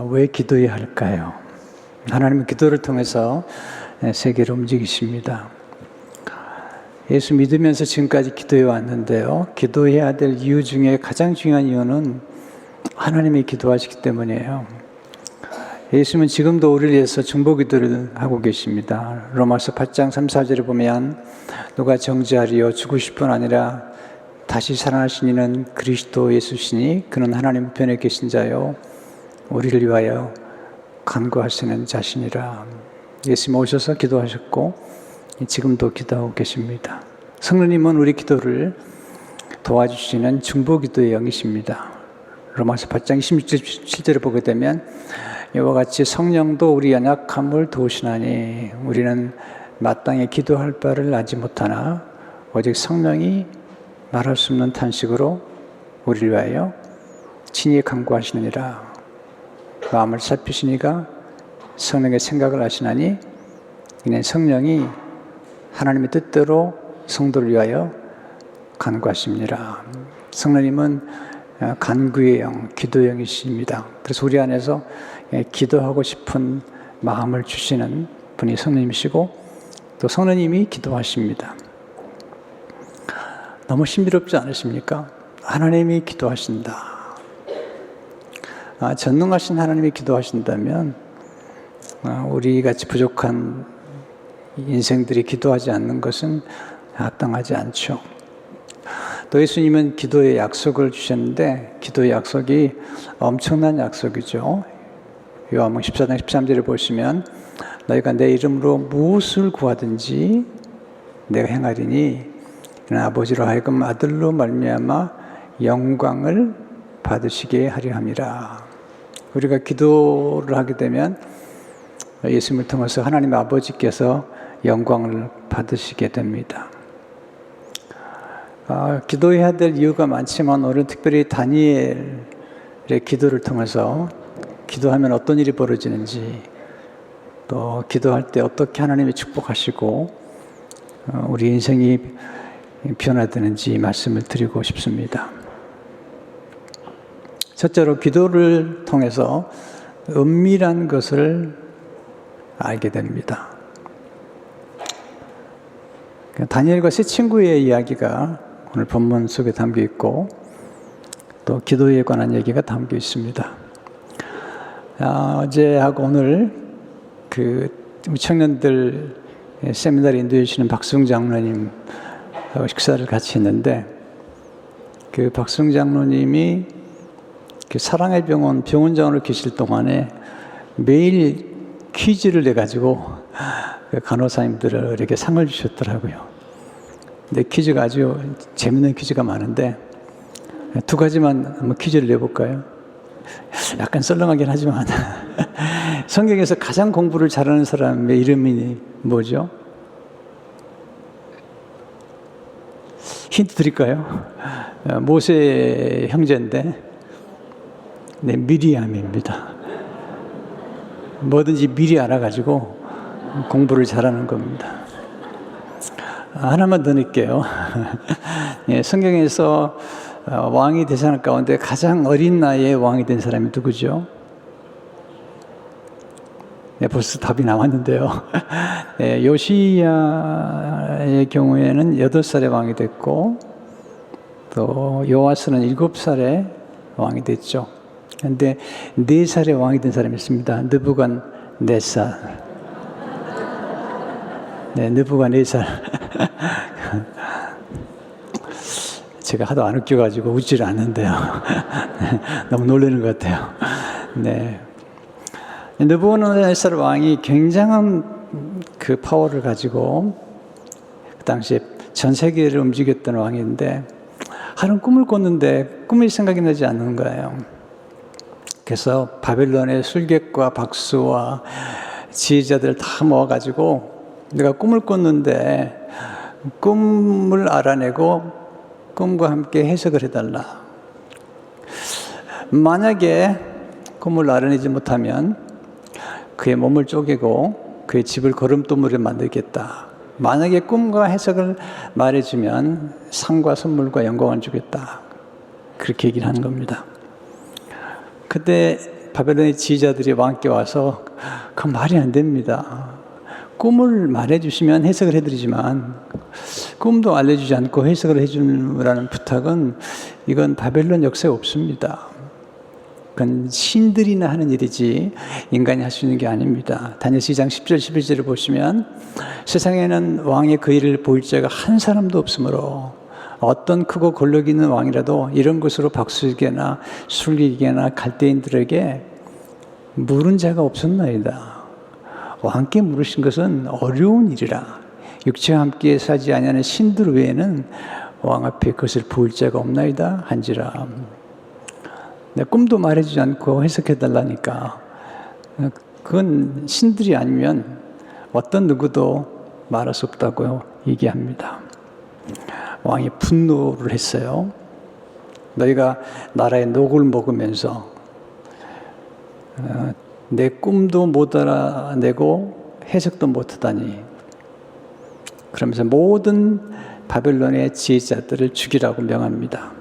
왜 기도해야 할까요? 하나님은 기도를 통해서 세계를 움직이십니다. 예수 믿으면서 지금까지 기도해 왔는데요. 기도해야 될 이유 중에 가장 중요한 이유는 하나님이 기도하시기 때문이에요. 예수님은 지금도 우리를 위해서 중보기도를 하고 계십니다. 로마서 8장 3, 4절에 보면 누가 정죄하리요 죽으실 뿐 아니라 다시 살아나신 이는 그리스도 예수시니 그는 하나님 우편에 계신 자요 우리를 위하여 간구하시는 자신이라. 예수님 오셔서 기도하셨고 지금도 기도하고 계십니다. 성령님은 우리 기도를 도와주시는 중보기도의 영이십니다. 로마서 8장 26절을 보게 되면 이와 같이 성령도 우리 연약함을 도우시나니 우리는 마땅히 기도할 바를 알지 못하나 오직 성령이 말할 수 없는 탄식으로 우리를 위하여 친히 간구하시느니라. 마음을 살피시니가 성령의 생각을 아시나니 이는 성령이 하나님의 뜻대로 성도를 위하여 간구하십니다. 성령님은 간구의 영, 기도의 영이십니다. 그래서 우리 안에서 기도하고 싶은 마음을 주시는 분이 성령님이시고 또 성령님이 기도하십니다. 너무 신비롭지 않으십니까? 하나님이 기도하신다. 전능하신 하나님이 기도하신다면 우리같이 부족한 인생들이 기도하지 않는 것은 합당하지 않죠. 또 예수님은 기도의 약속을 주셨는데 기도의 약속이 엄청난 약속이죠. 요한복음 14장 13절을 보시면 너희가 내 이름으로 무엇을 구하든지 내가 행하리니 그는 아버지로 하여금 아들로 말미암아 영광을 받으시게 하려 함이라. 우리가 기도를 하게 되면 예수님을 통해서 하나님 아버지께서 영광을 받으시게 됩니다. 기도해야 될 이유가 많지만 오늘 특별히 다니엘의 기도를 통해서 기도하면 어떤 일이 벌어지는지 또 기도할 때 어떻게 하나님이 축복하시고 우리 인생이 변화되는지 말씀을 드리고 싶습니다. 첫째로 기도를 통해서 은밀한 것을 알게 됩니다. 다니엘과 세 친구의 이야기가 오늘 본문 속에 담겨 있고 또 기도에 관한 얘기가 담겨 있습니다. 어제하고 오늘 우리 청년들 세미나를 인도해 주시는 박수웅 장로님하고 식사를 같이 했는데 그 박수웅 장로님이 사랑의 병원장으로 계실 동안에 매일 퀴즈를 내가지고 간호사님들을 이렇게 상을 주셨더라고요. 근데 퀴즈가 아주 재밌는 퀴즈가 많은데 두 가지만 한번 퀴즈를 내볼까요? 약간 썰렁하긴 하지만 성경에서 가장 공부를 잘하는 사람의 이름이 뭐죠? 힌트 드릴까요? 모세 형제인데 네, 미리암입니다. 뭐든지 미리 알아가지고 공부를 잘하는 겁니다. 하나만 더 넣을게요. 예, 성경에서 왕이 된 사람 가운데 가장 어린 나이에 왕이 된 사람이 누구죠? 네, 벌써 답이 나왔는데요. 네, 요시야의 경우에는 8살에 왕이 됐고 또 요아스는 7살에 왕이 됐죠. 그런데 4살에 왕이 된 사람이 있습니다. 느부갓네살. 네, 느부갓네살. 제가 하도 안 웃겨가지고 웃지를 않는데요. 너무 놀라는 것 같아요. 네. 느부갓네살 왕이 굉장한 그 파워를 가지고 그 당시에 전 세계를 움직였던 왕인데 하루는 꿈을 꿨는데 꿈이 생각이 나지 않는 거예요. 그래서 바벨론의 술객과 박수와 지혜자들을 다 모아가지고 내가 꿈을 꿨는데 꿈을 알아내고 꿈과 함께 해석을 해달라. 만약에 꿈을 알아내지 못하면 그의 몸을 쪼개고 그의 집을 거름돌에 만들겠다. 만약에 꿈과 해석을 말해주면 상과 선물과 영광을 주겠다. 그렇게 얘기를 하는 겁니다. 그때 바벨론의 지휘자들이 왕께 와서 그 말이 안 됩니다. 꿈을 말해주시면 해석을 해드리지만 꿈도 알려주지 않고 해석을 해주라는 부탁은 이건 바벨론 역사에 없습니다. 그건 신들이나 하는 일이지 인간이 할 수 있는 게 아닙니다. 다니엘 2장 10절 11절을 보시면 세상에는 왕의 그 일을 보일 자가 한 사람도 없으므로 어떤 크고 권력 있는 왕이라도 이런 것으로 박수기나 술기계나 갈대인들에게 물은 자가 없었나이다. 왕께 물으신 것은 어려운 일이라 육체와 함께 사지 아니하는 신들 외에는 왕 앞에 그것을 보일 자가 없나이다 한지라. 내 꿈도 말해주지 않고 해석해달라니까 그건 신들이 아니면 어떤 누구도 말할 수 없다고 얘기합니다. 왕이 분노를 했어요. 너희가 나라의 녹을 먹으면서 내 꿈도 못 알아내고 해석도 못하다니. 그러면서 모든 바벨론의 지혜자들을 죽이라고 명합니다.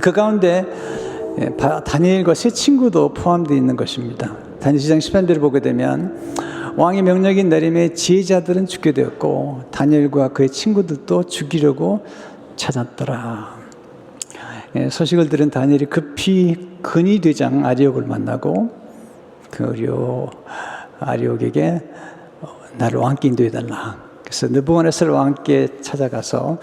그 가운데 다니엘과 세 친구도 포함되어 있는 것입니다. 다니엘 2장 13절을 보게 되면 왕의 명령이 내림에 지혜자들은 죽게 되었고 다니엘과 그의 친구들도 죽이려고 찾았더라. 소식을 들은 다니엘이 급히 근위 대장 아리옥을 만나고 그 아리옥에게 나를 왕께 인도해달라. 그래서 느부갓네살 왕께 찾아가서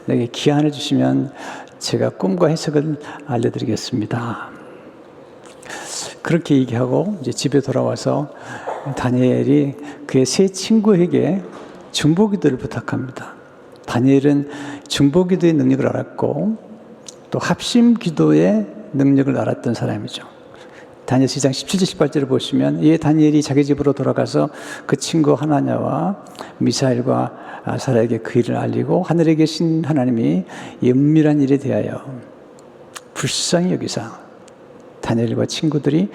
내게 기한을 주시면 제가 꿈과 해석을 알려드리겠습니다. 그렇게 얘기하고 이제 집에 돌아와서 다니엘이 그의 세 친구에게 중보기도를 부탁합니다. 다니엘은 중보기도의 능력을 알았고 또 합심기도의 능력을 알았던 사람이죠. 다니엘 2장 17절 18절을 보시면 이에 다니엘이 자기 집으로 돌아가서 그 친구 하나냐와 미사엘과 아사라에게 그 일을 알리고 하늘에 계신 하나님이 이 은밀한 일에 대하여 불쌍히 여기사 다니엘과 친구들이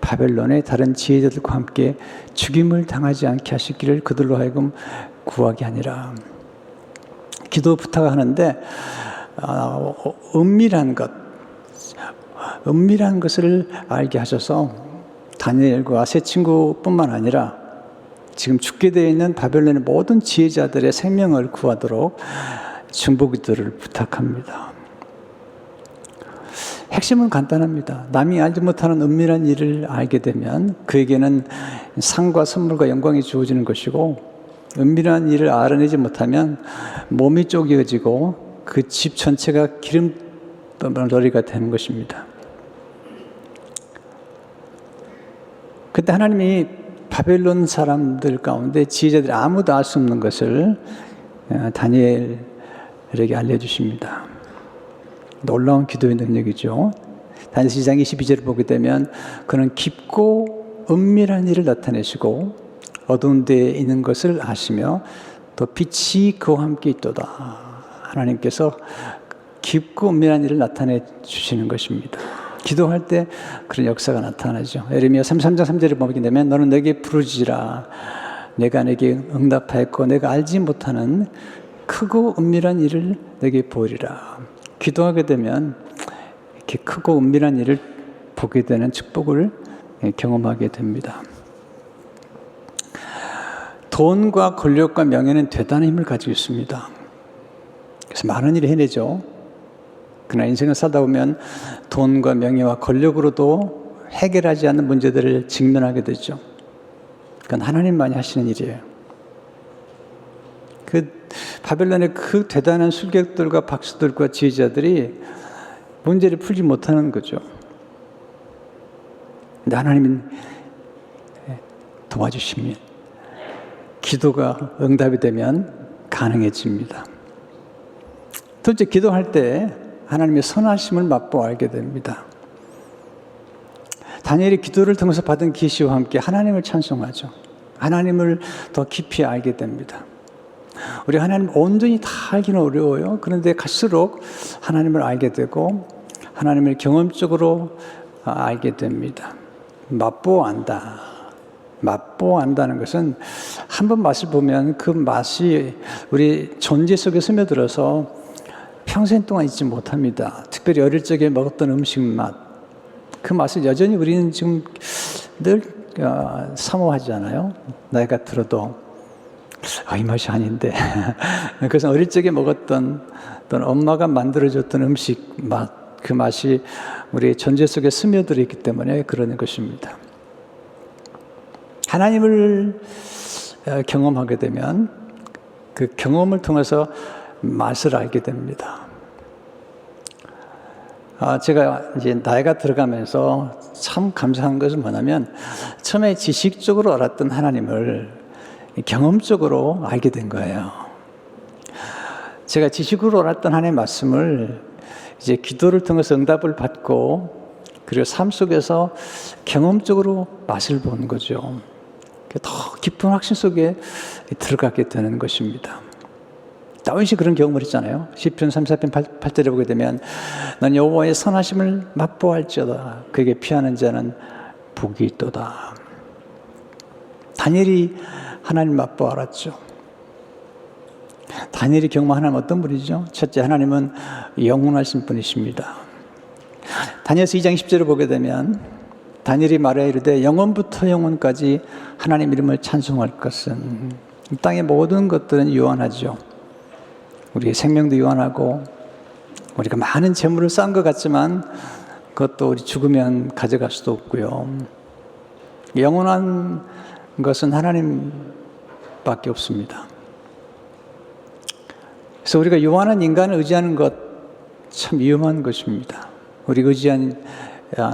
바벨론의 다른 지혜자들과 함께 죽임을 당하지 않게 하시기를 그들로 하여금 구하게 하니라. 기도 부탁하는데 은밀한 것을 알게 하셔서 다니엘과 세 친구뿐만 아니라 지금 죽게 되어 있는 바벨론의 모든 지혜자들의 생명을 구하도록 중보기도를 부탁합니다. 핵심은 간단합니다. 남이 알지 못하는 은밀한 일을 알게 되면 그에게는 상과 선물과 영광이 주어지는 것이고 은밀한 일을 알아내지 못하면 몸이 쪼개어지고 그 집 전체가 기름덩어리가 되는 것입니다. 그때 하나님이 바벨론 사람들 가운데 지혜자들이 아무도 알 수 없는 것을 다니엘에게 알려주십니다. 놀라운 기도의 능력이죠. 다니엘 2장 22절을 보게 되면 그는 깊고 은밀한 일을 나타내시고 어두운 데에 있는 것을 아시며 또 빛이 그와 함께 있도다. 하나님께서 깊고 은밀한 일을 나타내 주시는 것입니다. 기도할 때 그런 역사가 나타나죠. 예레미야 33장 3절을 보게 되면 너는 내게 부르짖으라. 내가 내게 응답하였고 내가 알지 못하는 크고 은밀한 일을 내게 보이리라. 기도하게 되면 이렇게 크고 은밀한 일을 보게 되는 축복을 경험하게 됩니다. 돈과 권력과 명예는 대단한 힘을 가지고 있습니다. 그래서 많은 일을 해내죠. 그러나 인생을 살다 보면 돈과 명예와 권력으로도 해결하지 않는 문제들을 직면하게 되죠. 그건 하나님만이 하시는 일이에요. 그 바벨론의 그 대단한 술객들과 박수들과 지혜자들이 문제를 풀지 못하는 거죠. 근데 하나님이 도와주시면 기도가 응답이 되면 가능해집니다. 둘째, 기도할 때 하나님의 선하심을 맛보아 알게 됩니다. 다니엘이 기도를 통해서 받은 계시와 함께 하나님을 찬송하죠. 하나님을 더 깊이 알게 됩니다. 우리 하나님 온전히 다 알기는 어려워요. 그런데 갈수록 하나님을 알게 되고 하나님을 경험적으로 알게 됩니다. 맛보아 안다. 맛보아 안다는 것은 한번 맛을 보면 그 맛이 우리 존재 속에 스며들어서 평생 동안 잊지 못합니다. 특별히 어릴 적에 먹었던 음식 맛, 그 맛을 여전히 우리는 지금 늘 사모하지 않아요? 나이가 들어도 이 맛이 아닌데. 그래서 어릴 적에 먹었던 또는 엄마가 만들어줬던 음식 맛, 그 맛이 우리 존재 속에 스며들어 있기 때문에 그러는 것입니다. 하나님을 경험하게 되면 그 경험을 통해서 맛을 알게 됩니다. 제가 이제 나이가 들어가면서 참 감사한 것은 뭐냐면 처음에 지식적으로 알았던 하나님을 경험적으로 알게 된 거예요. 제가 지식으로 알았던 하나님의 말씀을 이제 기도를 통해서 응답을 받고 그리고 삶 속에서 경험적으로 맛을 보는 거죠. 더 깊은 확신 속에 들어가게 되는 것입니다. 다윗이 그런 경험을 했잖아요. 시편 34편 8절에 보게 되면 난 여호와의 선하심을 맛보할지어다 그에게 피하는 자는 복이 있도다. 다니엘이 하나님 맛보 알았죠. 다니엘이 경험한 하나님 어떤 분이죠? 첫째, 하나님은 영원하신 분이십니다. 다니엘서 2장 10절을 보게 되면 다니엘이 말하여 이르되 영원부터 영원까지 하나님 이름을 찬송할 것은 이 땅의 모든 것들은 유한하죠. 우리의 생명도 유한하고 우리가 많은 재물을 쌓은 것 같지만 그것도 우리 죽으면 가져갈 수도 없고요. 영원한 것은 하나님밖에 없습니다. 그래서 우리가 유한한 인간을 의지하는 것 참 위험한 것입니다. 우리가 의지한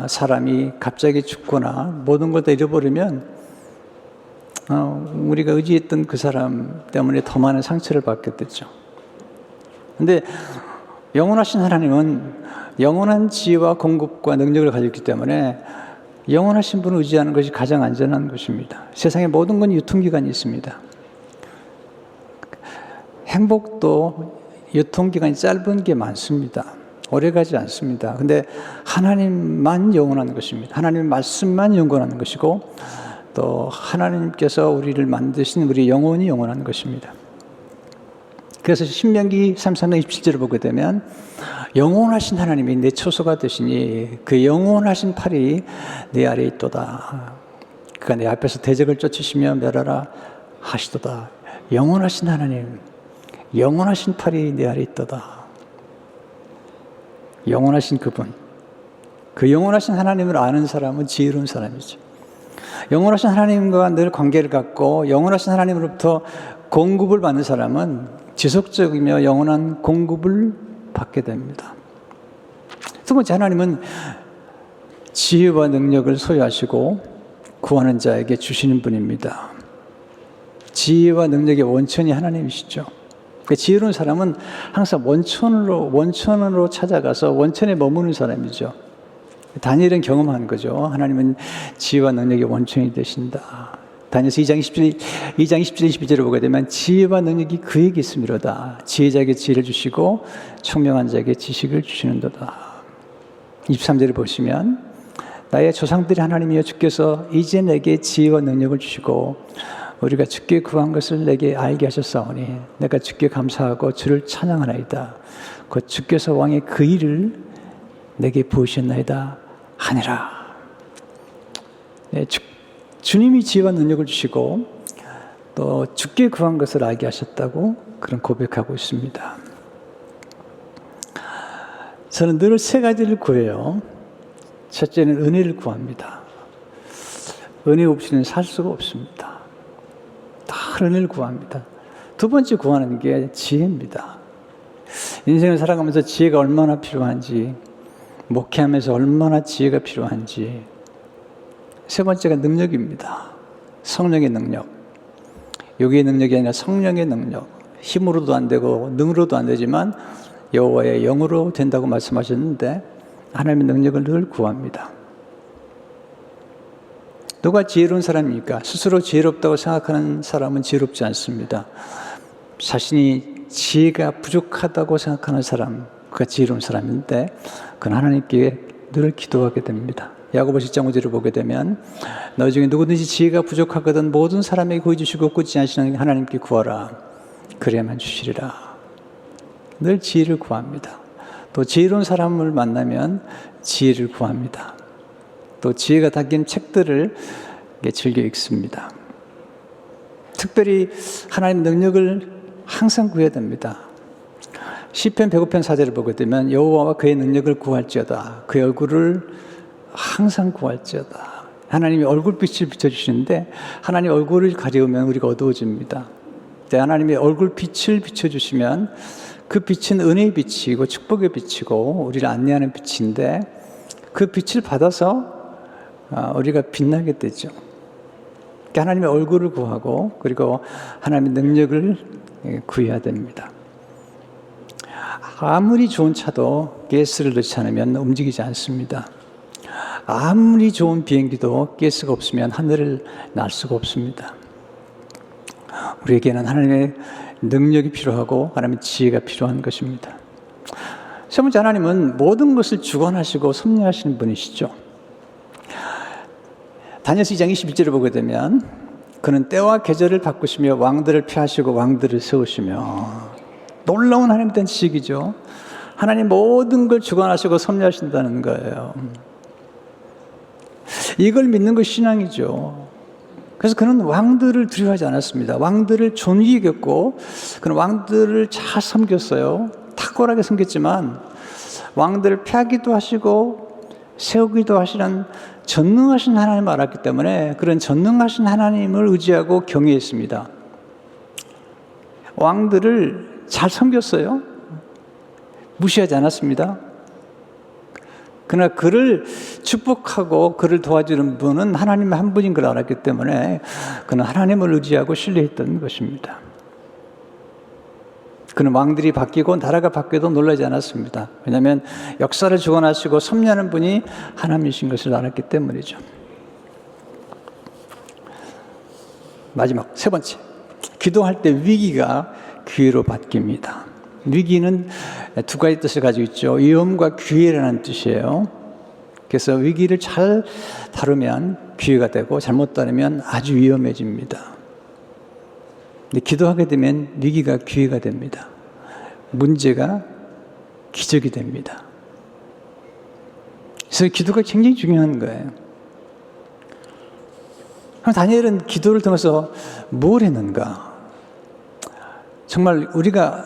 사람이 갑자기 죽거나 모든 걸 다 잃어버리면 우리가 의지했던 그 사람 때문에 더 많은 상처를 받게 되죠. 그런데 영원하신 하나님은 영원한 지혜와 공급과 능력을 가지고 있기 때문에 영원하신 분을 의지하는 것이 가장 안전한 것입니다. 세상의 모든 건 유통기간이 있습니다. 행복도 유통기간이 짧은 게 많습니다. 오래가지 않습니다. 근데 하나님만 영원한 것입니다. 하나님의 말씀만 영원한 것이고 또 하나님께서 우리를 만드신 우리 영혼이 영원한 것입니다. 그래서 신명기 33장 27절을 보게 되면 영원하신 하나님이 내 처소가 되시니 그 영원하신 팔이 내 아래에 있도다. 그가 내 앞에서 대적을 쫓으시며 멸하라 하시도다. 영원하신 하나님, 영원하신 팔이 내 아래에 있도다. 영원하신 그분, 그 영원하신 하나님을 아는 사람은 지혜로운 사람이죠. 영원하신 하나님과 늘 관계를 갖고 영원하신 하나님으로부터 공급을 받는 사람은 지속적이며 영원한 공급을 받게 됩니다. 두 번째, 하나님은 지혜와 능력을 소유하시고 구하는 자에게 주시는 분입니다. 지혜와 능력의 원천이 하나님이시죠. 지혜로운 사람은 항상 원천으로 찾아가서 원천에 머무는 사람이죠. 다니엘은 경험한 거죠. 하나님은 지혜와 능력의 원천이 되신다. 다니엘서 2장 20절 22절을 보게 되면 지혜와 능력이 그에게 있음이로다. 지혜자에게 지혜를 주시고 총명한 자에게 지식을 주시는도다. 23절을 보시면 나의 조상들이 하나님이여 주께서 이제 내게 지혜와 능력을 주시고 우리가 주께 구한 것을 내게 알게 하셨사오니 내가 주께 감사하고 주를 찬양하나이다. 곧 주께서 왕의 그 일을 내게 부으셨나이다 하니라. 네, 주님이 지혜와 능력을 주시고 또 주께 구한 것을 알게 하셨다고 그런 고백하고 있습니다. 저는 늘 세 가지를 구해요. 첫째는 은혜를 구합니다. 은혜 없이는 살 수가 없습니다. 다 은혜를 구합니다. 두 번째 구하는 게 지혜입니다. 인생을 살아가면서 지혜가 얼마나 필요한지, 목회하면서 얼마나 지혜가 필요한지. 세 번째가 능력입니다. 성령의 능력. 육의 능력이 아니라 성령의 능력. 힘으로도 안 되고 능으로도 안 되지만 여호와의 영으로 된다고 말씀하셨는데 하나님의 능력을 늘 구합니다. 누가 지혜로운 사람입니까? 스스로 지혜롭다고 생각하는 사람은 지혜롭지 않습니다. 자신이 지혜가 부족하다고 생각하는 사람, 그가 지혜로운 사람인데 그건 하나님께 늘 기도하게 됩니다. 야고보 10장 5절을 보게 되면 너 중에 누구든지 지혜가 부족하거든 모든 사람에게 구해 주시고 굳지 않으시는 하나님께 구하라. 그래야만 주시리라. 늘 지혜를 구합니다. 또 지혜로운 사람을 만나면 지혜를 구합니다. 또 지혜가 담긴 책들을 즐겨 읽습니다. 특별히 하나님의 능력을 항상 구해야 됩니다. 시편 105편 4절을 보게 되면 여호와와 그의 능력을 구할지어다. 그의 얼굴을 항상 구할지어다. 하나님이 얼굴빛을 비춰주시는데 하나님 얼굴을 가리우면 우리가 어두워집니다. 하나님의 얼굴빛을 비춰주시면 그 빛은 은혜의 빛이고 축복의 빛이고 우리를 안내하는 빛인데 그 빛을 받아서 우리가 빛나게 되죠. 하나님의 얼굴을 구하고 그리고 하나님의 능력을 구해야 됩니다. 아무리 좋은 차도 가스를 넣지 않으면 움직이지 않습니다. 아무리 좋은 비행기도 가스가 없으면 하늘을 날 수가 없습니다. 우리에게는 하나님의 능력이 필요하고 하나님의 지혜가 필요한 것입니다. 세 번째, 하나님은 모든 것을 주관하시고 섭리하시는 분이시죠. 다니엘서 2장 21절을 보게 되면 그는 때와 계절을 바꾸시며 왕들을 폐하시고 왕들을 세우시며, 놀라운 하나님에 대한 지식이죠. 하나님 모든 걸 주관하시고 섭리하신다는 거예요. 이걸 믿는 것이 신앙이죠. 그래서 그는 왕들을 두려워하지 않았습니다. 왕들을 존귀히 여겼고 그는 왕들을 잘 섬겼어요. 탁월하게 섬겼지만 왕들을 폐하기도 하시고 세우기도 하시는 전능하신 하나님을 알았기 때문에 그런 전능하신 하나님을 의지하고 경외했습니다. 왕들을 잘 섬겼어요. 무시하지 않았습니다. 그러나 그를 축복하고 그를 도와주는 분은 하나님 한 분인 걸 알았기 때문에 그는 하나님을 의지하고 신뢰했던 것입니다. 그는 왕들이 바뀌고 나라가 바뀌어도 놀라지 않았습니다. 왜냐하면 역사를 주관하시고 섭리하는 분이 하나님이신 것을 알았기 때문이죠. 마지막 세 번째, 기도할 때 위기가 기회로 바뀝니다. 위기는 두 가지 뜻을 가지고 있죠. 위험과 기회라는 뜻이에요. 그래서 위기를 잘 다루면 기회가 되고 잘못 다루면 아주 위험해집니다. 근데 기도하게 되면 위기가 기회가 됩니다. 문제가 기적이 됩니다. 그래서 기도가 굉장히 중요한 거예요. 그럼 다니엘은 기도를 통해서 뭘 했는가? 정말 우리가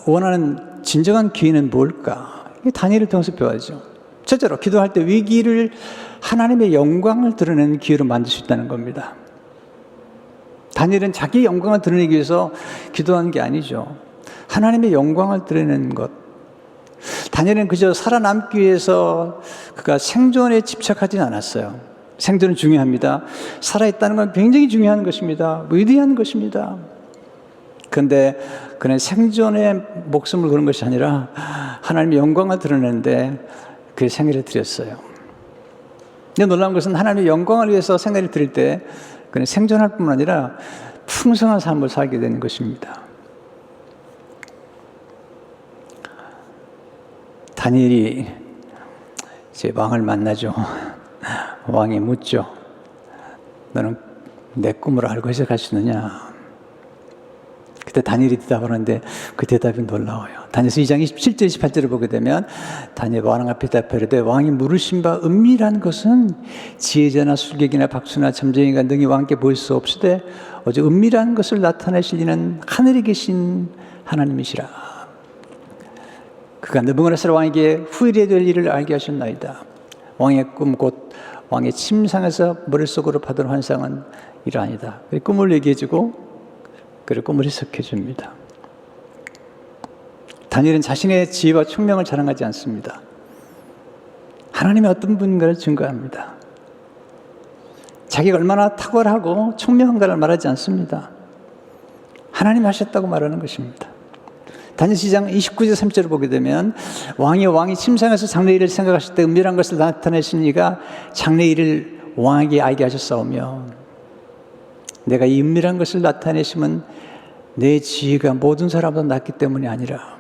원하는 진정한 기회는 뭘까? 다니엘을 통해서 배워야죠. 첫째로 기도할 때 위기를 하나님의 영광을 드러내는 기회로 만들 수 있다는 겁니다. 다니엘은 자기 영광을 드러내기 위해서 기도하는 게 아니죠. 하나님의 영광을 드러내는 것. 다니엘은 그저 살아남기 위해서 그가 생존에 집착하지는 않았어요. 생존은 중요합니다. 살아있다는 건 굉장히 중요한 것입니다. 위대한 것입니다. 그런데 그는 생존에 목숨을 거는 것이 아니라 하나님의 영광을 드러내는데 그의 생애를 드렸어요. 근데 놀라운 것은 하나님의 영광을 위해서 생애를 드릴 때 그는 생존할 뿐만 아니라 풍성한 삶을 살게 되는 것입니다. 다니엘이 이제 왕을 만나죠. 왕이 묻죠. 너는 내 꿈을 알고 해석할 수 있느냐? 그때 다니엘이 대답을 하는데 그 대답이 놀라워요. 다니엘서 2장 27절 28절을 보게 되면 다니엘 왕 앞에 대답하되 왕이 물으신 바 은밀한 것은 지혜자나 술객이나 박수나 점쟁이가 능히 왕께 보일 수 없으되 어제 은밀한 것을 나타내실 이는 하늘에 계신 하나님이시라. 그가 느부갓네살 왕에게 후일에 될 일을 알게 하셨나이다. 왕의 꿈 곧 왕의 침상에서 머릿속으로 받은 환상은 이러하니다. 꿈을 얘기해주고 그를 꿈을 해석해 줍니다. 다니엘은 자신의 지혜와 총명을 자랑하지 않습니다. 하나님의 어떤 분인가를 증거합니다. 자기가 얼마나 탁월하고 총명한가를 말하지 않습니다. 하나님 하셨다고 말하는 것입니다. 다니엘 2장 29절 3절을 보게 되면 왕이 침상에서 장래일을 생각하실 때 은밀한 것을 나타내신 이가 장래일을 왕에게 알게 하셨사오며 내가 이 은밀한 것을 나타내심은 내 지혜가 모든 사람보다 낫기 때문이 아니라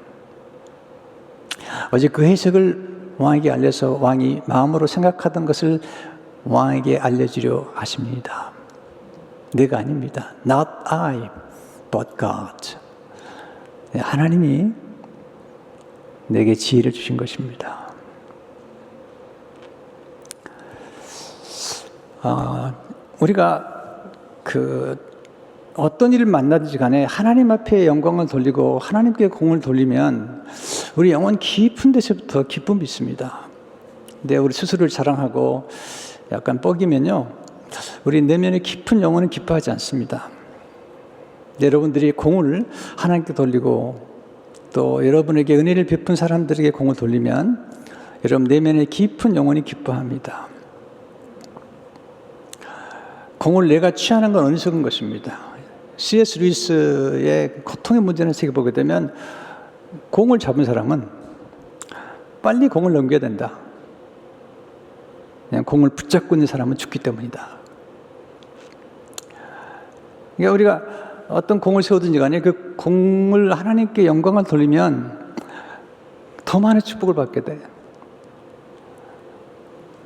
어제 그 해석을 왕에게 알려서 왕이 마음으로 생각하던 것을 왕에게 알려주려 하십니다. 내가 아닙니다. Not I, but God. 하나님이 내게 지혜를 주신 것입니다. 우리가 어떤 일을 만나든지 간에 하나님 앞에 영광을 돌리고 하나님께 공을 돌리면 우리 영혼 깊은 데서부터 기쁨이 있습니다. 근데 우리 스스로를 자랑하고 약간 뻐기면요, 우리 내면의 깊은 영혼은 기뻐하지 않습니다. 여러분들이 공을 하나님께 돌리고 또 여러분에게 은혜를 베푼 사람들에게 공을 돌리면 여러분 내면의 깊은 영혼이 기뻐합니다. 공을 내가 취하는 건 어리석은 것입니다. C.S. 루이스의 고통의 문제는 살펴보게 되면 공을 잡은 사람은 빨리 공을 넘겨야 된다. 그냥 공을 붙잡고 있는 사람은 죽기 때문이다. 그러니까 우리가 어떤 공을 세우든지 간에 그 공을 하나님께 영광을 돌리면 더 많은 축복을 받게 돼요.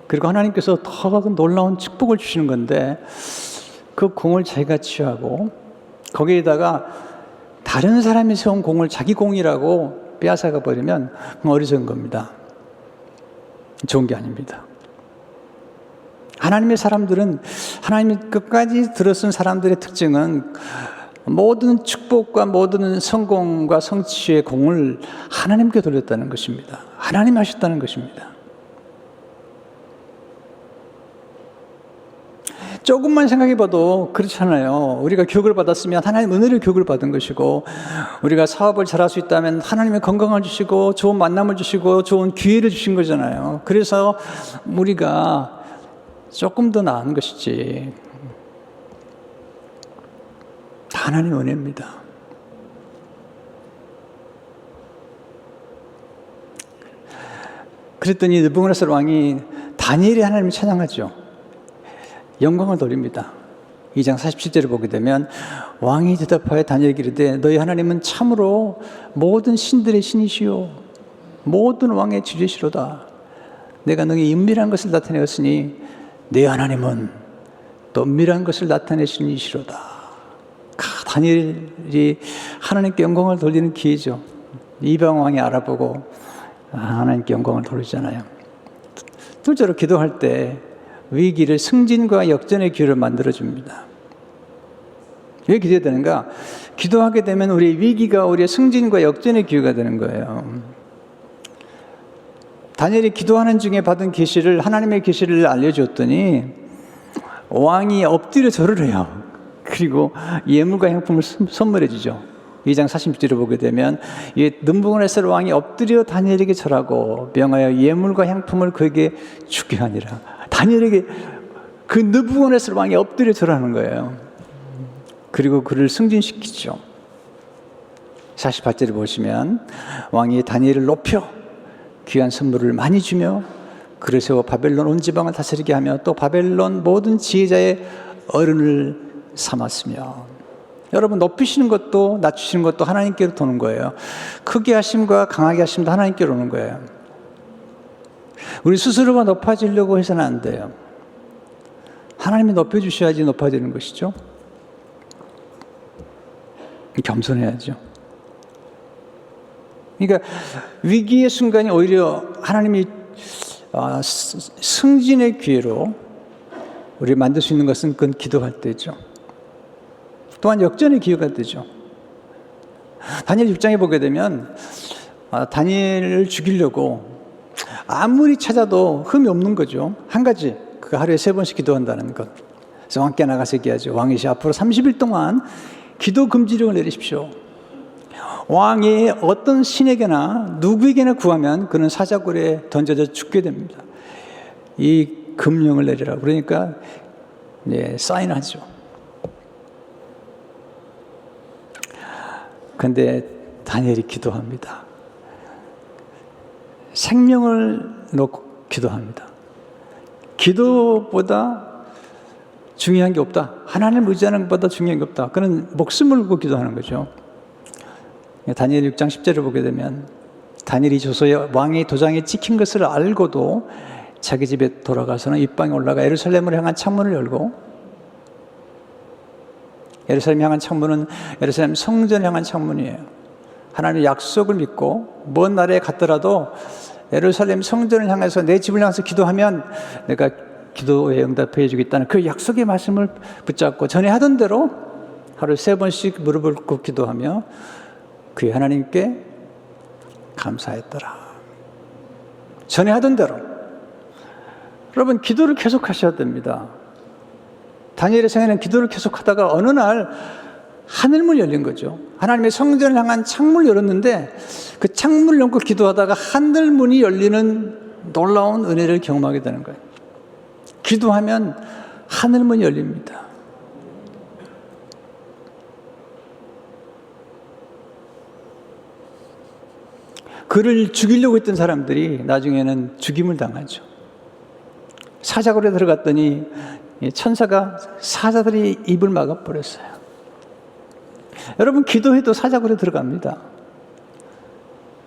그리고 하나님께서 더 놀라운 축복을 주시는 건데 그 공을 자기가 취하고 거기에다가 다른 사람이 세운 공을 자기 공이라고 빼앗아가 버리면 어리석은 겁니다. 좋은 게 아닙니다. 하나님의 사람들은, 하나님이 끝까지 들어선 사람들의 특징은 모든 축복과 모든 성공과 성취의 공을 하나님께 돌렸다는 것입니다. 하나님이 하셨다는 것입니다. 조금만 생각해봐도 그렇잖아요. 우리가 교육을 받았으면 하나님 은혜를 교육을 받은 것이고, 우리가 사업을 잘할 수 있다면 하나님의 건강을 주시고 좋은 만남을 주시고 좋은 기회를 주신 거잖아요. 그래서 우리가 조금 더 나은 것이지. 하나님의 은혜입니다. 그랬더니 느부갓네살 왕이 다니엘이 하나님을 찬양하죠. 영광을 돌립니다. 2장 47절을 보게 되면 왕이 대답하여 다니엘에게 이르되 너희 하나님은 참으로 모든 신들의 신이시요 모든 왕의 주제시로다. 내가 너희 은밀한 것을 나타내었으니 내 하나님은 또 은밀한 것을 나타내시는 이시로다. 다니엘이 하나님께 영광을 돌리는 기회죠. 이방 왕이 알아보고 하나님께 영광을 돌리잖아요. 둘째로 기도할 때 위기를 승진과 역전의 기회를 만들어줍니다. 왜 기도해야 되는가? 기도하게 되면 우리의 위기가 우리의 승진과 역전의 기회가 되는 거예요. 다니엘이 기도하는 중에 받은 계시를, 하나님의 계시를 알려줬더니 왕이 엎드려 절을 해요. 그리고 예물과 향품을 선물해 주죠. 2장 46절을 보게 되면 느부갓네살 왕이 엎드려 다니엘에게 절하고 명하여 예물과 향품을 그에게 주게 하니라. 다니엘에게 그 느부갓네살 왕이 엎드려 절하는 거예요. 그리고 그를 승진시키죠. 48절을 보시면 왕이 다니엘을 높여 귀한 선물을 많이 주며 그를 세워 바벨론 온 지방을 다스리게 하며 또 바벨론 모든 지혜자의 어른을 삼았으며. 여러분, 높이시는 것도 낮추시는 것도 하나님께로 도는 거예요. 크게 하심과 강하게 하심도 하나님께로 오는 거예요. 우리 스스로가 높아지려고 해서는 안 돼요. 하나님이 높여주셔야지 높아지는 것이죠. 겸손해야죠. 그러니까 위기의 순간이 오히려 하나님이 승진의 기회로 우리를 만들 수 있는 것은 그건 기도할 때죠. 또한 역전의 기회가 되죠. 다니엘 6장에 보게 되면 다니엘을 죽이려고 아무리 찾아도 흠이 없는 거죠. 한 가지, 그 하루에 3번씩 기도한다는 것. 그래서 왕께 나가서 얘기하죠. 왕이시 앞으로 30일 동안 기도 금지령을 내리십시오. 왕이 어떤 신에게나 누구에게나 구하면 그는 사자굴에 던져져 죽게 됩니다. 이 금령을 내리라. 그러니까 사인하죠. 그런데 다니엘이 기도합니다. 생명을 놓고 기도합니다. 기도보다 중요한 게 없다. 하나님을 의지하는 것보다 중요한 게 없다. 그는 목숨을 걸고 기도하는 거죠. 다니엘 6장 10절을 보게 되면 다니엘이 조서에 왕의 도장에 찍힌 것을 알고도 자기 집에 돌아가서는 입방에 올라가 예루살렘을 향한 창문을 열고, 예루살렘 향한 창문은 예루살렘 성전을 향한 창문이에요. 하나님의 약속을 믿고 먼 나라에 갔더라도 예루살렘 성전을 향해서 내 집을 향해서 기도하면 내가 기도에 응답해 주겠다는 그 약속의 말씀을 붙잡고 전에 하던 대로 하루에 3번씩 무릎을 꿇고 기도하며 그의 하나님께 감사했더라. 전에 하던 대로. 여러분, 기도를 계속 하셔야 됩니다. 다니엘의 생애는 기도를 계속 하다가 어느 날 하늘문이 열린 거죠. 하나님의 성전을 향한 창문을 열었는데 그 창문을 열고 기도하다가 하늘문이 열리는 놀라운 은혜를 경험하게 되는 거예요. 기도하면 하늘문이 열립니다. 그를 죽이려고 했던 사람들이 나중에는 죽임을 당하죠. 사자굴에 들어갔더니 천사가 사자들이 입을 막아버렸어요. 여러분, 기도해도 사자굴에 들어갑니다.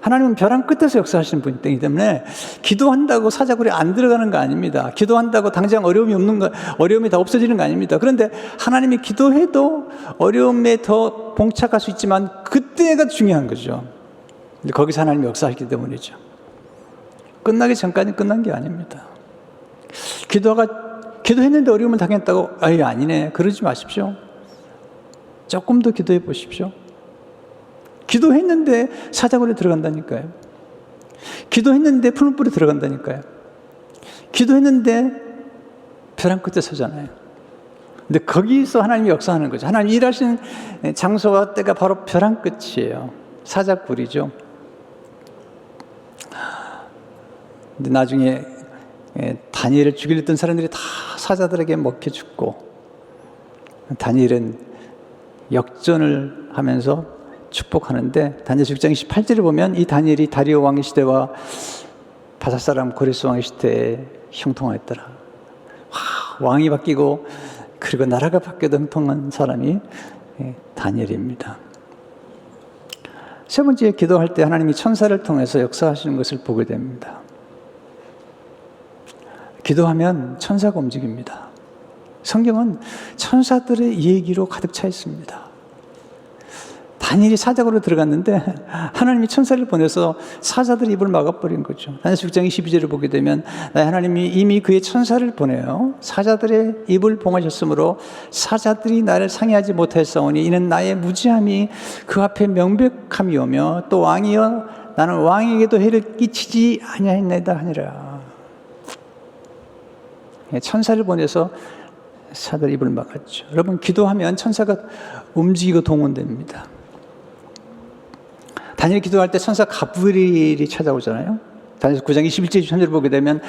하나님은 벼랑 끝에서 역사하시는 분이기 때문에 기도한다고 사자굴에 안 들어가는 거 아닙니다. 기도한다고 당장 어려움이 다 없어지는 거 아닙니다. 그런데 하나님이 기도해도 어려움에 더 봉착할 수 있지만 그때가 중요한 거죠. 거기서 하나님이 역사하기 때문이죠. 끝나기 전까지 끝난 게 아닙니다. 기도했는데 어려움을 당했다고 아니네 그러지 마십시오. 조금 더 기도해 보십시오. 기도했는데 사자굴에 들어간다니까요. 기도했는데 풀무불에 들어간다니까요. 기도했는데 벼랑 끝에 서잖아요. 근데 거기서 하나님이 역사하는 거죠. 하나님 일하시는 장소와 때가 바로 벼랑 끝이에요. 사자굴이죠. 근데 나중에 다니엘을 죽이려 했던 사람들이 다 사자들에게 먹혀 죽고 다니엘은 역전을 하면서 축복하는데 다니엘 6장 28절을 보면 이 다니엘이 다리오 왕의 시대와 바사 사람 고레스 왕의 시대에 형통하였더라. 왕이 바뀌고 그리고 나라가 바뀌어도 형통한 사람이 다니엘입니다. 세 번째, 기도할 때 하나님이 천사를 통해서 역사하시는 것을 보게 됩니다. 기도하면 천사가 움직입니다. 성경은 천사들의 얘기로 가득 차 있습니다. 다니엘이 사자굴로 들어갔는데 하나님이 천사를 보내서 사자들의 입을 막아버린 거죠. 다니엘 6장 22절을 보게 되면 나의 하나님이 이미 그의 천사를 보내어 사자들의 입을 봉하셨으므로 사자들이 나를 상해하지 못하였사오니 이는 나의 무지함이 그 앞에 명백함이오며 또 왕이여 나는 왕에게도 해를 끼치지 아니하였나이다 하니라. 천사를 보내서 사자들 입을 막았죠. 여러분, 기도하면 천사가 움직이고 동원됩니다. 다니엘 기도할 때 천사 가브리엘이 찾아오잖아요. 다니엘 9장 21절 23절을 보게 되면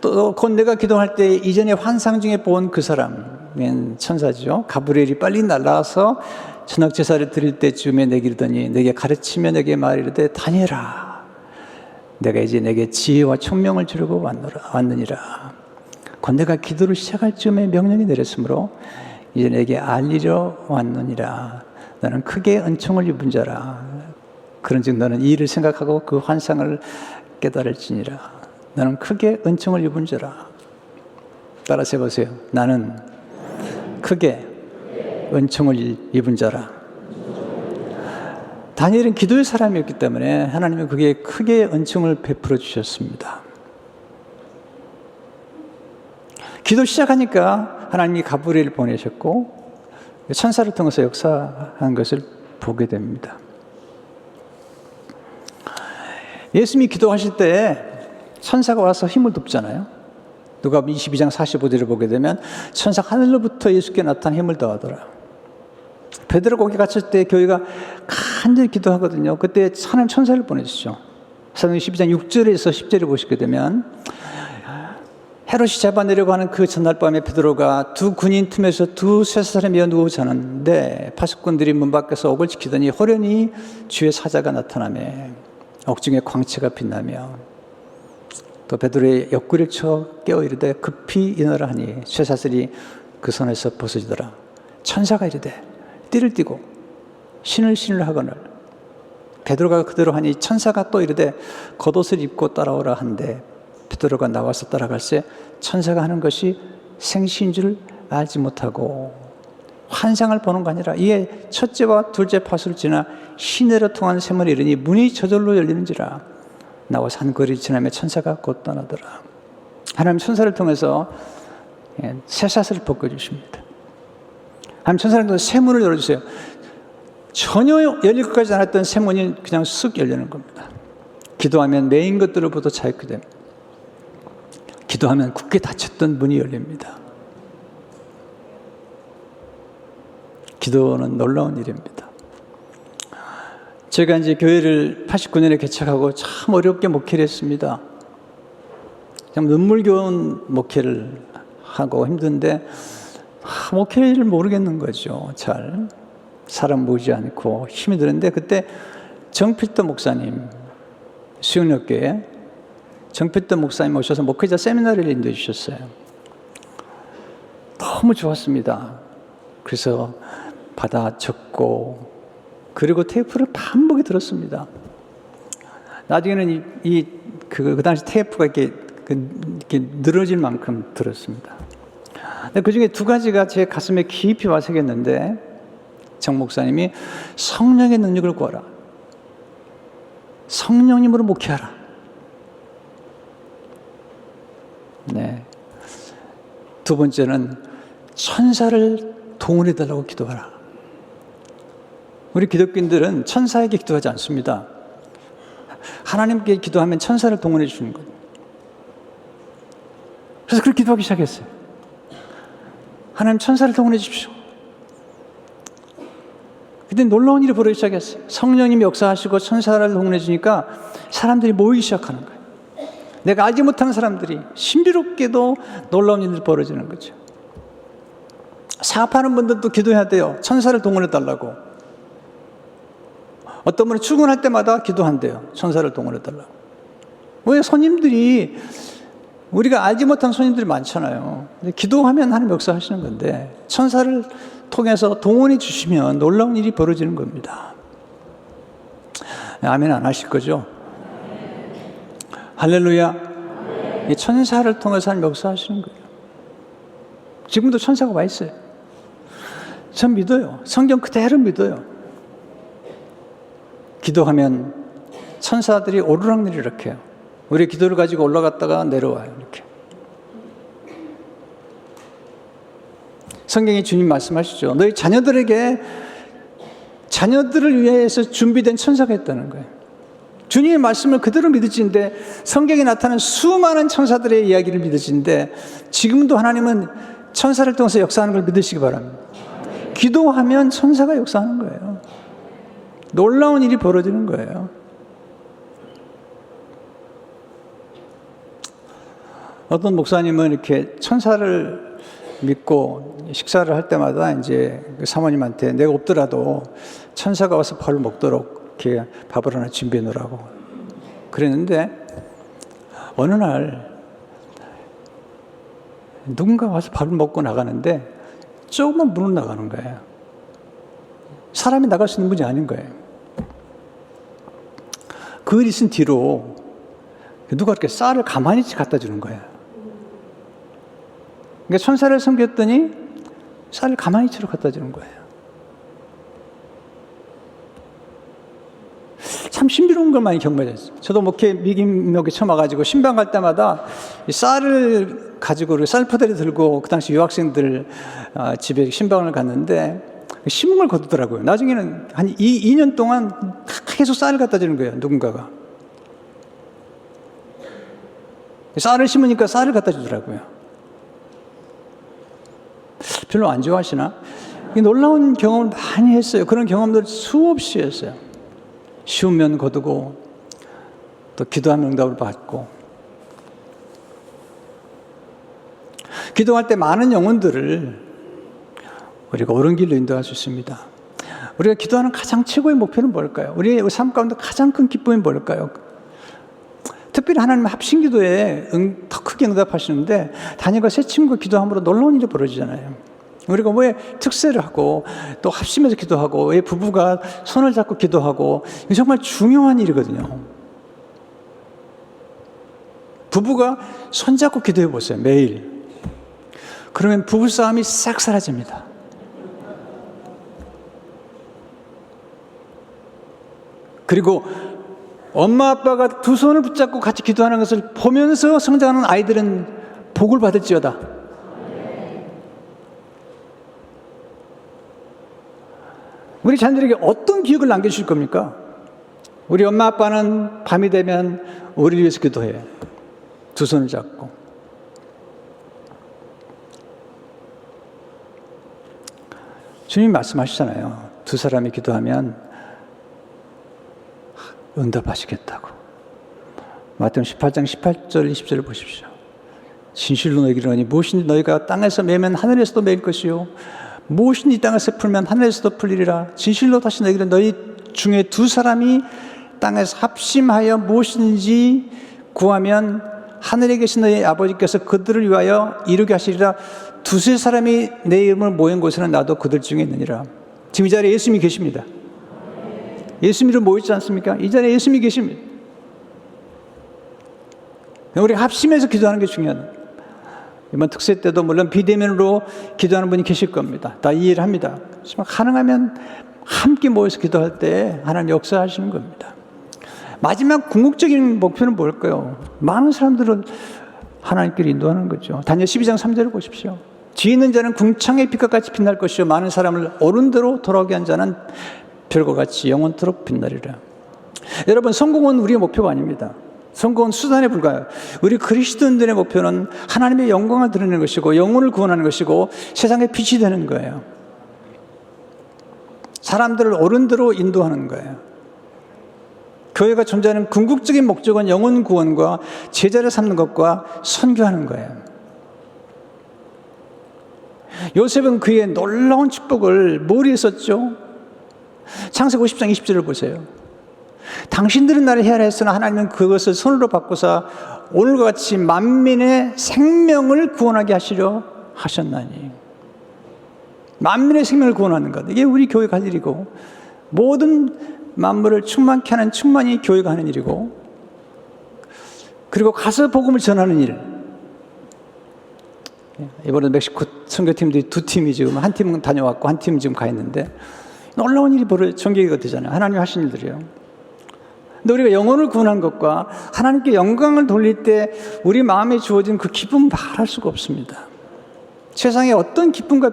또 곧 내가 기도할 때 이전에 환상 중에 본 그 사람은 천사죠. 가브리엘이 빨리 날아와서 저녁 제사를 드릴 때쯤에 내게 이르더니 내게 가르치며 내게 말이르되 다니엘아 내가 이제 내게 지혜와 총명을 주려고 왔느니라. 곧 내가 기도를 시작할 즈음에 명령이 내렸으므로 이제 내게 알리려 왔느니라. 너는 크게 은총을 입은 자라. 그런즉 너는 이 일을 생각하고 그 환상을 깨달을지니라. 너는 크게 은총을 입은 자라. 따라서 해보세요. 나는 크게 은총을 입은 자라. 다니엘은 기도의 사람이었기 때문에 하나님은 그게 크게 은총을 베풀어 주셨습니다. 기도 시작하니까 하나님이 가브리엘을 보내셨고 천사를 통해서 역사한 것을 보게 됩니다. 예수님이 기도하실 때 천사가 와서 힘을 돕잖아요. 누가복음 22장 45절을 보게 되면 천사가 하늘로부터 예수께 나타나 힘을 더하더라. 베드로가 거기 갇혔을 때 교회가 간절히 기도하거든요. 그때 하나님 천사를 보내주시죠. 사도행전 12장 6절에서 10절을 보시게 되면 헤롯이 잡아내려고 하는 그 전날 밤에 베드로가 두 군인 틈에서 두 쇠사슬에 누워 자는데 파수꾼들이 문 밖에서 옥을 지키더니 호련히 주의 사자가 나타나며 옥중에 광채가 빛나며 또 베드로의 옆구리를 쳐 깨어 이르되 급히 일어나라 하니 쇠사슬이 그 손에서 벗어지더라. 천사가 이르되 띠를 띠고 신을 하거늘 베드로가 그대로 하니 천사가 또 이르되 겉옷을 입고 따라오라 한데 베드로가 나와서 따라갈새 천사가 하는 것이 생시인 줄 알지 못하고 환상을 보는 거 아니라 이에 첫째와 둘째 파수를 지나 시내로 통한 샘을 이르니 문이 저절로 열리는지라. 나와 산거리 지나며 천사가 곧 떠나더라. 하나님 천사를 통해서 쇠사슬을 벗겨주십니다. 하나님 천사를 통해서 새 문을 열어주세요. 전혀 열릴 것까지 않았던 새 문이 그냥 쓱 열리는 겁니다. 기도하면 매인 것들로부터 자유케 됩니다. 기도하면 굳게 닫혔던 문이 열립니다. 기도는 놀라운 일입니다. 제가 이제 교회를 89년에 개척하고 참 어렵게 목회를 했습니다. 참 눈물겨운 목회를 하고 힘든데 목회를 모르겠는 거죠. 잘 사람 모이지 않고 힘이 드는데 그때 정필도 목사님 수영역교회 정필도 목사님 오셔서 목회자 세미나를 인도해 주셨어요. 너무 좋았습니다. 그래서 받아 적고 그리고 테이프를 반복에 들었습니다. 나중에는 그 당시 테이프가 이렇게 늘어질 만큼 들었습니다. 그 중에 두 가지가 제 가슴에 깊이 와 새겼는데 정 목사님이 성령의 능력을 구하라. 성령님으로 목회하라. 네. 두 번째는 천사를 동원해달라고 기도하라. 우리 기독교인들은 천사에게 기도하지 않습니다. 하나님께 기도하면 천사를 동원해 주는 거예요. 그래서 그렇게 기도하기 시작했어요. 하나님 천사를 동원해 주십시오. 그때 놀라운 일이 벌어지기 시작했어요. 성령님이 역사하시고 천사를 동원해 주니까 사람들이 모이기 시작하는 거예요. 내가 알지 못하는 사람들이 신비롭게도 놀라운 일이 벌어지는 거죠. 사업하는 분들도 기도해야 돼요. 천사를 동원해 달라고. 어떤 분은 출근할 때마다 기도한대요. 천사를 동원해 달라고. 왜? 손님들이 우리가 알지 못한 손님들이 많잖아요. 근데 기도하면 하나님 역사하시는 건데 천사를 통해서 동원해 주시면 놀라운 일이 벌어지는 겁니다. 아멘 안 하실 거죠? 할렐루야. 이 천사를 통해서 하나님 역사하시는 거예요. 지금도 천사가 와 있어요. 전 믿어요. 성경 그대로 믿어요. 기도하면 천사들이 오르락내리락 해요. 우리 기도를 가지고 올라갔다가 내려와요. 이렇게. 성경에 주님 말씀하시죠. 너희 자녀들을 위해서 준비된 천사가 있다는 거예요. 주님의 말씀을 그대로 믿으시는데 성경에 나타난 수많은 천사들의 이야기를 믿으시는데 지금도 하나님은 천사를 통해서 역사하는 걸 믿으시기 바랍니다. 기도하면 천사가 역사하는 거예요. 놀라운 일이 벌어지는 거예요. 어떤 목사님은 이렇게 천사를 믿고 식사를 할 때마다 이제 그 사모님한테 내가 없더라도 천사가 와서 밥을 먹도록 이렇게 밥을 하나 준비해 놓으라고 그랬는데 어느 날 누군가 와서 밥을 먹고 나가는데 조금만 문을 나가는 거예요. 사람이 나갈 수 있는 문이 아닌 거예요. 그 일 있은 뒤로 누가 이렇게 쌀을 가만히 갖다 주는 거예요. 그러니까 천사를 섬겼더니 쌀을 가만히 치러 갖다 주는 거예요. 참 신비로운 걸 많이 경험했어요. 저도 목회 미김역에 처음 와가지고 신방 갈 때마다 쌀을 가지고 쌀포대를 들고 그 당시 유학생들 집에 신방을 갔는데 심음을 거두더라고요. 나중에는 한 2년 동안 계속 쌀을 갖다 주는 거예요. 누군가가. 쌀을 심으니까 쌀을 갖다 주더라고요. 별로 안 좋아하시나? 놀라운 경험을 많이 했어요. 그런 경험들 수없이 했어요. 쉬우면 거두고 또 기도하면 응답을 받고 기도할 때 많은 영혼들을 우리가 옳은 길로 인도할 수 있습니다. 우리가 기도하는 가장 최고의 목표는 뭘까요? 우리의 삶 가운데 가장 큰 기쁨이 뭘까요? 특별히 하나님 합심기도에 더 크게 응답하시는데 다니엘과 세 친구가 기도함으로 놀라운 일이 벌어지잖아요. 우리가 왜 특세를 하고 또 합심해서 기도하고 왜 부부가 손을 잡고 기도하고 이게 정말 중요한 일이거든요. 부부가 손잡고 기도해 보세요. 매일. 그러면 부부싸움이 싹 사라집니다. 그리고 엄마 아빠가 두 손을 붙잡고 같이 기도하는 것을 보면서 성장하는 아이들은 복을 받을지어다. 우리 자녀들에게 어떤 기억을 남겨주실 겁니까? 우리 엄마 아빠는 밤이 되면 우리를 위해서 기도해. 두 손을 잡고. 주님이 말씀하시잖아요. 두 사람이 기도하면 응답하시겠다고. 마태복음 18장 18절 20절을 보십시오. 진실로 너희에게 이르노니 무엇인지 너희가 땅에서 매면 하늘에서도 매일 것이요 무엇인지 이 땅에서 풀면 하늘에서도 풀리리라. 진실로 다시 너희에게 너희 중에 두 사람이 땅에서 합심하여 무엇인지 구하면 하늘에 계신 너희 아버지께서 그들을 위하여 이루게 하시리라. 두세 사람이 내 이름을 모인 곳에는 나도 그들 중에 있느니라. 지금 이 자리에 예수님이 계십니다. 예수님으로 모였지 않습니까? 이 자리에 예수님이 계십니다. 우리가 합심해서 기도하는 게 중요하다. 이번 특세 때도 물론 비대면으로 기도하는 분이 계실 겁니다. 다 이해를 합니다. 하지만 가능하면 함께 모여서 기도할 때 하나님 역사하시는 겁니다. 마지막 궁극적인 목표는 뭘까요? 많은 사람들을 하나님께로 인도하는 거죠. 다니엘 12장 3절을 보십시오. 뒤에 있는 자는 궁창의 빛과 같이 빛날 것이요 많은 사람을 옳은 대로 돌아오게 한 자는 별과 같이 영원토록 빛나리라. 여러분, 성공은 우리의 목표가 아닙니다. 성공은 수단에 불과해요. 우리 그리스도인들의 목표는 하나님의 영광을 드러내는 것이고 영혼을 구원하는 것이고 세상의 빛이 되는 거예요. 사람들을 옳은 대로 인도하는 거예요. 교회가 존재하는 궁극적인 목적은 영혼 구원과 제자를 삼는 것과 선교하는 거예요. 요셉은 그의 놀라운 축복을 뭘 했었죠? 창세기 50장 20절을 보세요. 당신들은 나를 헤아렸으나 하나님은 그것을 손으로 바꾸사 오늘과 같이 만민의 생명을 구원하게 하시려 하셨나니. 만민의 생명을 구원하는 것, 이게 우리 교회가 할 일이고 모든 만물을 충만케 하는 충만히 교회가 하는 일이고, 그리고 가서 복음을 전하는 일. 이번에 멕시코 선교팀들이 두 팀이 지금 한 팀은 다녀왔고 한 팀은 지금 가 있는데 놀라운 일이 전개가 되잖아요. 하나님이 하신 일들이요. 근데 우리가 영혼을 구원한 것과 하나님께 영광을 돌릴 때 우리 마음에 주어진 그 기쁨은 말할 수가 없습니다. 세상에 어떤 기쁨과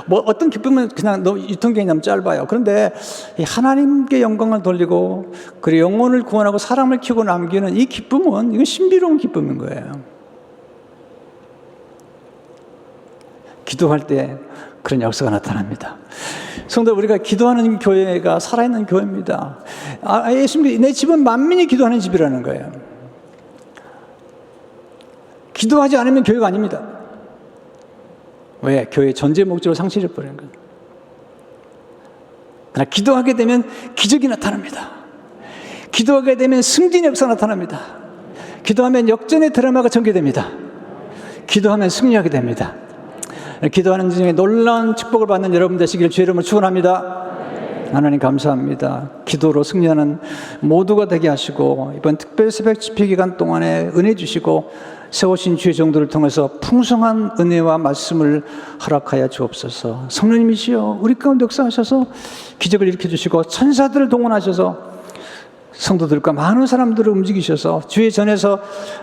어떤 기쁨은 그냥 유통기한이 너무 짧아요. 그런데 하나님께 영광을 돌리고 그리고 영혼을 구원하고 사람을 키우고 남기는 이 기쁨은 이건 신비로운 기쁨인 거예요. 기도할 때 그런 역사가 나타납니다. 성도, 우리가 기도하는 교회가 살아있는 교회입니다. 예수님, 내 집은 만민이 기도하는 집이라는 거예요. 기도하지 않으면 교회가 아닙니다. 왜? 교회의 전제 목적을 상실해버리는 거예요. 그러나 기도하게 되면 기적이 나타납니다. 기도하게 되면 승진의 역사가 나타납니다. 기도하면 역전의 드라마가 전개됩니다. 기도하면 승리하게 됩니다. 기도하는 중에 놀라운 축복을 받는 여러분 되시기를 주의 이름으로 축원합니다. 하나님 감사합니다. 기도로 승리하는 모두가 되게 하시고 이번 특별 새벽 집회 기간 동안에 은혜 주시고 세우신 주의 종들을 통해서 풍성한 은혜와 말씀을 허락하여 주옵소서. 성령님이시여 우리 가운데 역사하셔서 기적을 일으켜 주시고 천사들을 동원하셔서 성도들과 많은 사람들을 움직이셔서 주의 전에서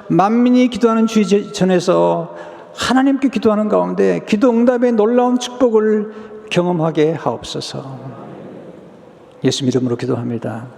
만민이 기도하는 주의 전에서 하나님께 기도하는 가운데 기도 응답의 놀라운 축복을 경험하게 하옵소서. 예수 이름으로 기도합니다.